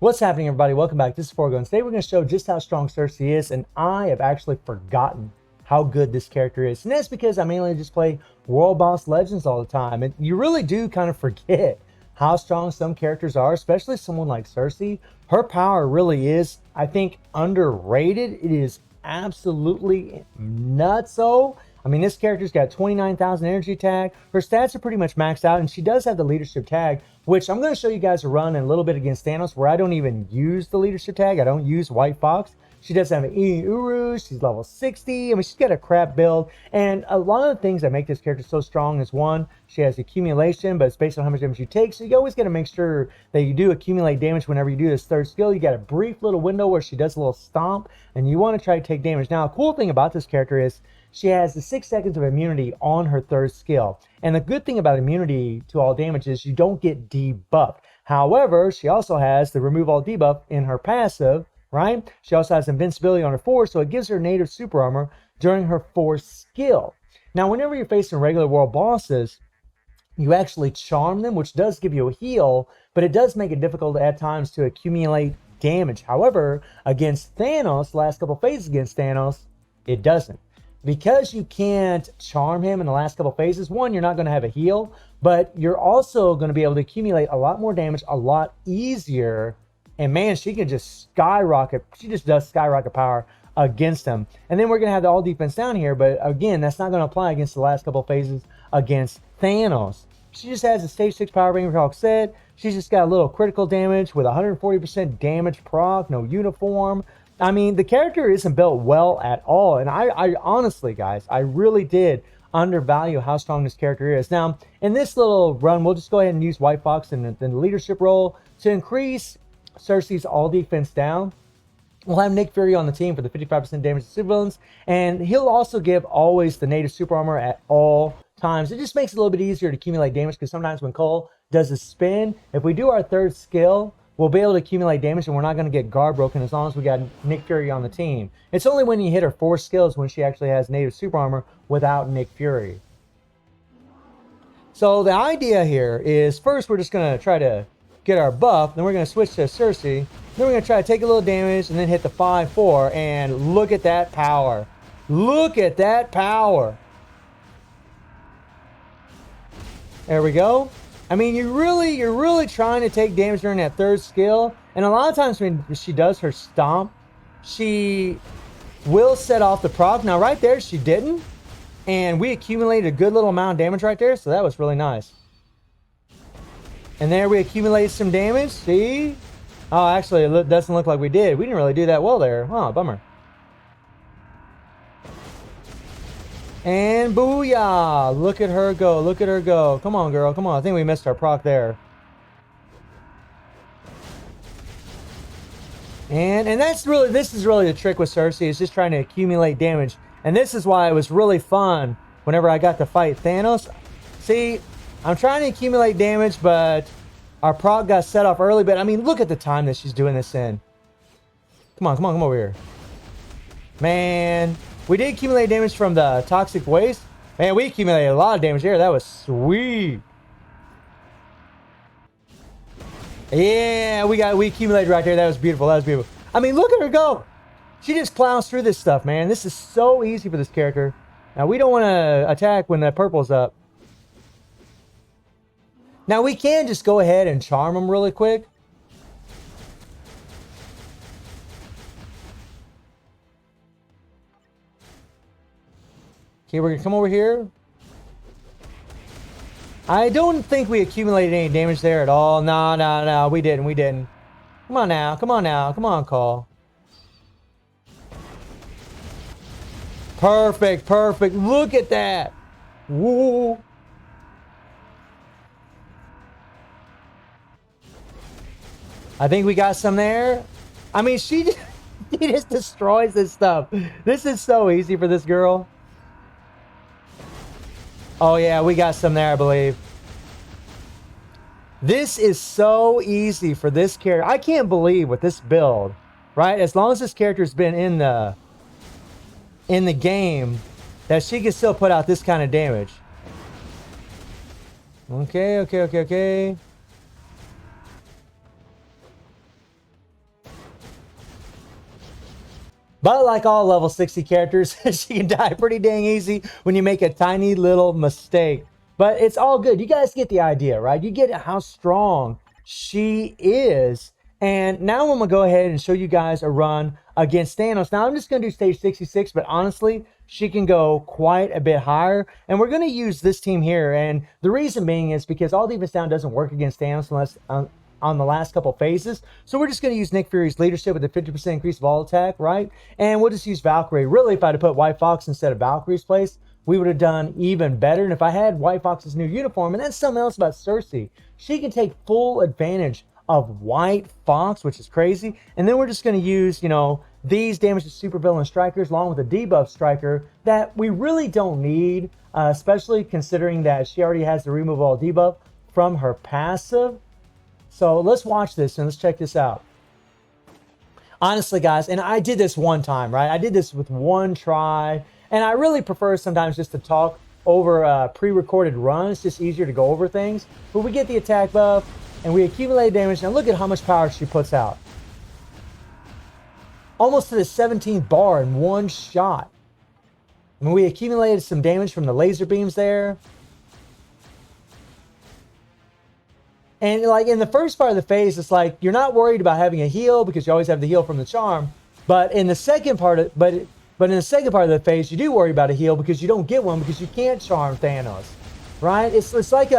What's happening, everybody? Welcome back. This is Forgo, and today we're going to show just how strong Sersi is, and I have actually forgotten how good this character is. And that's because I mainly just play World Boss Legends all the time, and you really do kind of forget how strong some characters are, especially someone like Sersi. Her power really is, I think, underrated. It is absolutely nutso. I mean, this character's got 29,000 energy tag. Her stats are pretty much maxed out, and she does have the leadership tag, which I'm going to show you guys a run in a little bit against Thanos, where I don't even use the leadership tag. I don't use White Fox. She does have an Uru. She's level 60. I mean, she's got a crap build. And a lot of the things that make this character so strong is, one, she has accumulation, but it's based on how much damage you take. So you always got to make sure that you do accumulate damage whenever you do this third skill. You got a brief little window where she does a little stomp, and you want to try to take damage. Now, a cool thing about this character is she has the 6 seconds of immunity on her third skill. And the good thing about immunity to all damage is you don't get debuffed. However, she also has the remove all debuff in her passive, right? She also has invincibility on her 4, so it gives her native super armor during her 4th skill. Now, whenever you're facing regular world bosses, you actually charm them, which does give you a heal, but it does make it difficult at times to accumulate damage. However, against Thanos, the last couple phases against Thanos, it doesn't. Because you can't charm him in the last couple phases, one, you're not going to have a heal, but you're also going to be able to accumulate a lot more damage a lot easier. And man, she can just skyrocket. She just does skyrocket power against him. And then we're going to have the all defense down here, but again, that's not going to apply against the last couple phases against Thanos. She just has a stage 6 power ring, Hawk said. She's just got a little critical damage with 140% damage proc, no uniform. I mean, the character isn't built well at all. And I honestly, guys, I really did undervalue how strong this character is. Now, in this little run, we'll just go ahead and use White Fox in the leadership role to increase Sersi's all defense down. We'll have Nick Fury on the team for the 55% damage to civilians. And he'll also give always the native super armor at all times. It just makes it a little bit easier to accumulate damage, because sometimes when Cole does a spin, if we do our third skill, we'll be able to accumulate damage, and we're not going to get guard broken as long as we got Nick Fury on the team. It's only when you hit her 4 skills when she actually has native super armor without Nick Fury. So the idea here is, first we're just going to try to get our buff, then we're going to switch to Sersi, then we're going to try to take a little damage and then hit the 5-4, and look at that power. Look at that power. There we go. I mean, you're really trying to take damage during that third skill. And a lot of times when she does her stomp, she will set off the proc. Now, right there, she didn't. And we accumulated a good little amount of damage right there. So that was really nice. And there we accumulated some damage. See? Oh, actually, it doesn't look like we did. We didn't really do that well there. Oh, bummer. And booyah! Look at her go. Look at her go. Come on, girl. Come on. I think we missed our proc there. And this is really the trick with Sersi, is just trying to accumulate damage. And this is why it was really fun whenever I got to fight Thanos. See, I'm trying to accumulate damage, but our proc got set off early. But I mean, look at the time that she's doing this in. Come on, come on, come over here. Man. We did accumulate damage from the toxic waste. Man, we accumulated a lot of damage there. That was sweet. Yeah, we accumulated right there. That was beautiful. That was beautiful. I mean, look at her go. She just plows through this stuff, man. This is so easy for this character. Now, we don't want to attack when the purple's up. Now, we can just go ahead and charm them really quick. Okay, we're gonna come over here. I don't think we accumulated any damage there at all. No, we didn't. Come on now, come on, Cole. Perfect. Look at that. Woo. I think we got some there. I mean, she just destroys this stuff. This is so easy for this girl. Oh yeah, we got some there, I believe. This is so easy for this character. I can't believe with this build, right? As long as this character's been in the game, that she can still put out this kind of damage. Okay. But like all level 60 characters, she can die pretty dang easy when you make a tiny little mistake. But it's all good. You guys get the idea, right? You get how strong she is. And now I'm going to go ahead and show you guys a run against Thanos. Now I'm just going to do stage 66, but honestly, she can go quite a bit higher. And we're going to use this team here. And the reason being is because all defense down doesn't work against Thanos unless on the last couple phases. So we're just going to use Nick Fury's leadership with a 50% increase of all attack, right? And we'll just use Valkyrie. Really, if I had to put White Fox instead of Valkyrie's place, we would have done even better. And if I had White Fox's new uniform, and that's something else about Sersi, she can take full advantage of White Fox, which is crazy. And then we're just going to use, you know, these damage to supervillain strikers along with a debuff striker that we really don't need, especially considering that she already has the remove all debuff from her passive. So let's watch this and let's check this out. Honestly, guys, and I did this one time, right? I did this with one try, and I really prefer sometimes just to talk over pre-recorded runs. It's just easier to go over things. But we get the attack buff, and we accumulate damage. Now look at how much power she puts out. Almost to the 17th bar in one shot. I mean, we accumulated some damage from the laser beams there. And like in the first part of the phase, it's like you're not worried about having a heal because you always have the heal from the charm. But in the second part of in the second part of the phase, you do worry about a heal because you don't get one because you can't charm Thanos, right? It's like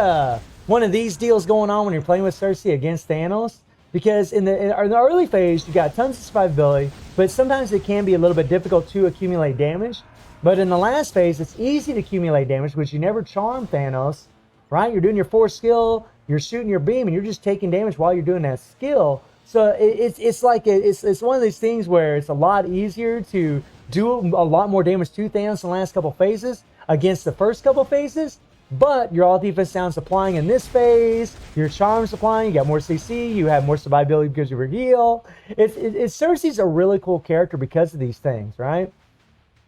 one of these deals going on when you're playing with Sersi against Thanos, because in the early phase you got tons of survivability, but sometimes it can be a little bit difficult to accumulate damage. But in the last phase, it's easy to accumulate damage because you never charm Thanos, right? You're doing your 4 skill. You're shooting your beam and you're just taking damage while you're doing that skill. So it's like it's one of these things where it's a lot easier to do a lot more damage to Thanos in the last couple phases against the first couple phases. But your all defense down supplying in this phase, your charm supplying, you got more CC, you have more survivability because of your heal. Sersi's a really cool character because of these things, right?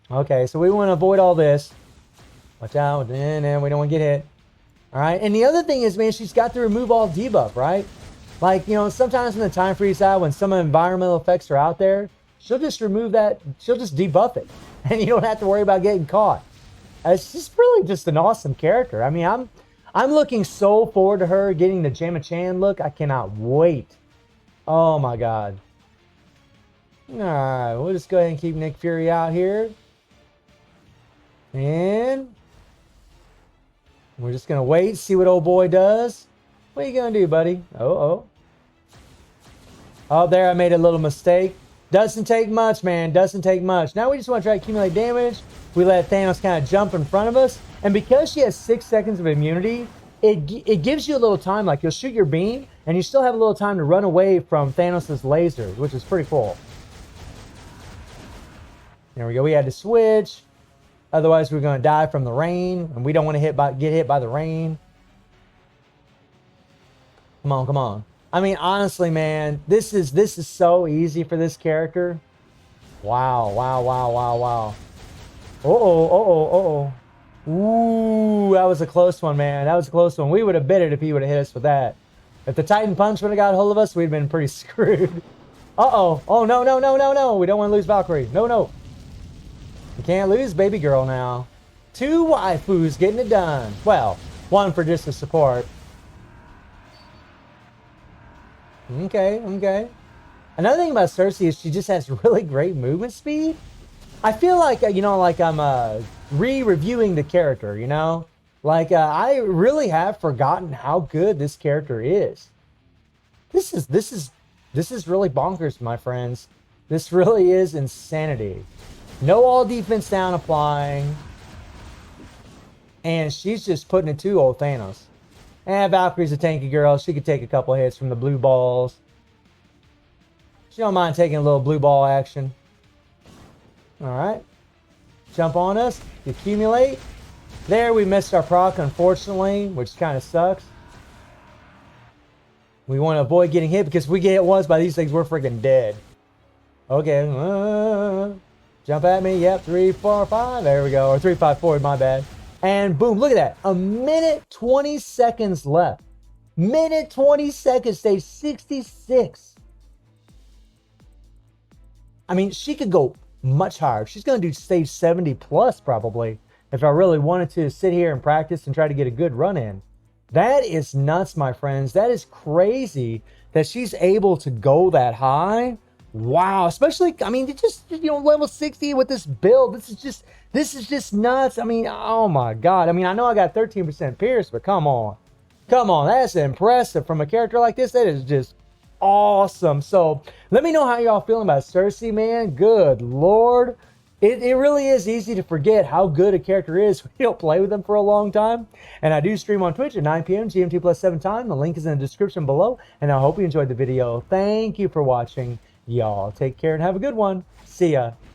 Okay, so we want to avoid all this. Watch out, and we don't want to get hit. All right, and the other thing is, man, she's got the remove all debuff, right? Like, you know, sometimes in the time freeze out, when some environmental effects are out there, she'll just remove that, she'll just debuff it, and you don't have to worry about getting caught. It's just really just an awesome character. I mean, I'm looking so forward to her getting the Gemma Chan look. I cannot wait. Oh my God. All right, we'll just go ahead and keep Nick Fury out here. And we're just going to wait, see what old boy does. What are you going to do, buddy? Oh, there, I made a little mistake. Doesn't take much, man. Doesn't take much. Now we just want to try to accumulate damage. We let Thanos kind of jump in front of us. And because she has 6 seconds of immunity, it gives you a little time. Like, you'll shoot your beam, and you still have a little time to run away from Thanos' laser, which is pretty cool. There we go. We had to switch. Otherwise, we're going to die from the rain, and we don't want to get hit by the rain. Come on, come on. I mean, honestly, man, this is so easy for this character. Wow, wow, wow, wow, wow. Uh-oh. Ooh, that was a close one, man. That was a close one. We would have bit it if he would have hit us with that. If the Titan Punch would have got a hold of us, we'd have been pretty screwed. Uh-oh. Oh, no. We don't want to lose Valkyrie. No. You can't lose baby girl now. 2 waifus getting it done. Well, 1 for just the support. Okay. Another thing about Sersi is she just has really great movement speed. I feel like, you know, like I'm re-reviewing the character, you know? Like, I really have forgotten how good this character is. This is really bonkers, my friends. This really is insanity. No all defense down applying. And she's just putting it to old Thanos. And Valkyrie's a tanky girl. She could take a couple hits from the blue balls. She don't mind taking a little blue ball action. Alright. Jump on us. Accumulate. There, we missed our proc, unfortunately, which kind of sucks. We want to avoid getting hit because if we get hit once by these things, we're freaking dead. Okay. Jump at me. Yep. 3, 4, 5. There we go. Or 3, 5, 4. My bad. And boom. Look at that. A minute 20 seconds left. Minute 20 seconds. Stage 66. I mean, she could go much higher. She's going to do save 70 plus probably if I really wanted to sit here and practice and try to get a good run in. That is nuts, my friends. That is crazy that she's able to go that high. Wow. Especially, I mean, it just, level 60 with this build. This is just nuts. I mean, oh my God. I mean, I know I got 13% Pierce, but come on. Come on. That's impressive from a character like this. That is just awesome. So let me know how y'all feeling about Sersi, man. Good Lord. It really is easy to forget how good a character is when you don't play with them for a long time. And I do stream on Twitch at 9 p.m. GMT plus 7 time. The link is in the description below. And I hope you enjoyed the video. Thank you for watching. Y'all take care and have a good one. See ya.